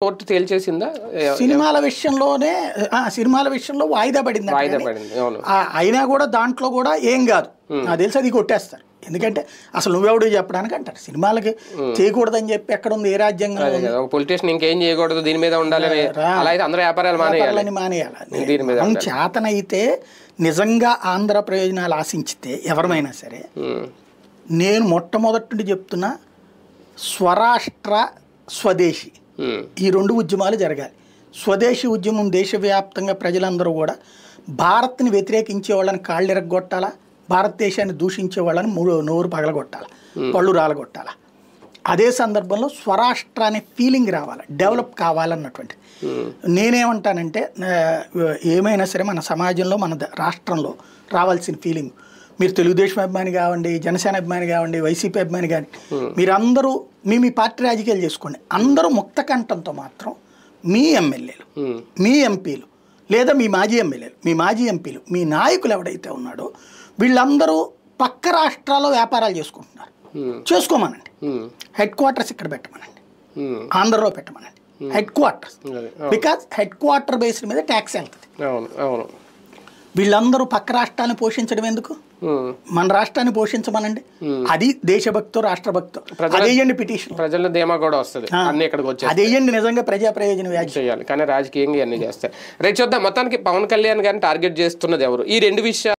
Court తేల్చేసిందా? సినిమాల విషయంలో వాయిదా పడింది. అయినా కూడా దాంట్లో కూడా ఏం కాదు, నాకు తెలిసి అది కొట్టేస్తారు. ఎందుకంటే అసలు నువ్వెవడు చెప్పడానికి అంటారు. సినిమాలకి చేయకూడదని చెప్పి ఎక్కడ ఉంది, ఏ రాజ్యాంగం? పొలిటీషియన్ ఇంకేం చేయకూడదు, దీని మీద ఉండాలని మానేయాలి. చేతనైతే నిజంగా ఆంధ్ర ప్రయోజనాలు ఆశించితే ఎవరమైనా సరే, నేను మొట్టమొదటి నుండి చెప్తున్నా, స్వరాష్ట్ర స్వదేశీ ఈ రెండు ఉద్యమాలు జరగాలి. స్వదేశీ ఉద్యమం దేశవ్యాప్తంగా ప్రజలందరూ కూడా భారత్ని వ్యతిరేకించే వాళ్ళని కాళ్ళు ఎరగొట్టాలా, భారతదేశాన్ని దూషించే వాళ్ళని నోరు పగలగొట్టాలి, పళ్ళు రాలగొట్టాలి. అదే సందర్భంలో స్వరాష్ట్ర అనే ఫీలింగ్ రావాలి, డెవలప్ కావాలన్నటువంటి. నేనేమంటానంటే, ఏమైనా సరే మన సమాజంలో మన రాష్ట్రంలో రావాల్సిన ఫీలింగ్, మీరు తెలుగుదేశం అభిమాని కావండి, జనసేన అభిమాని కావండి, వైసీపీ అభిమాని కానీ, మీరందరూ మీ పార్టీ రాజకీయాలు చేసుకోండి. అందరూ ముక్త కంఠంతో మాత్రం మీ ఎమ్మెల్యేలు, మీ ఎంపీలు, లేదా మీ మాజీ ఎమ్మెల్యేలు, మీ మాజీ ఎంపీలు, మీ నాయకులు ఎవడైతే ఉన్నాడో వీళ్ళందరూ పక్క రాష్ట్రాల్లో వ్యాపారాలు చేసుకుంటున్నారు, చేసుకోమనండి. హెడ్ క్వార్టర్స్ ఇక్కడ పెట్టమనండి, ఆంధ్రలో పెట్టమనండి headquarters. Because headquarter based మీద ట్యాక్స్ వెళ్తుంది. వీళ్ళందరూ పక్క రాష్ట్రాన్ని పోషించడం ఎందుకు? మన రాష్ట్రాన్ని పోషించమనండి. అది దేశభక్తో రాష్ట్రభక్తో అదేయండి పిటిషన్, ప్రజల ధీమా కూడా వస్తుంది, అదేయండి నిజంగా ప్రజా ప్రయోజన వ్యాఖ్య చేయాలి. కానీ రాజకీయంగా అన్ని చేస్తారు. రేపు చూద్దాం. మొత్తానికి పవన్ కళ్యాణ్ గారిని టార్గెట్ చేస్తున్నది ఎవరు? ఈ రెండు విషయాలు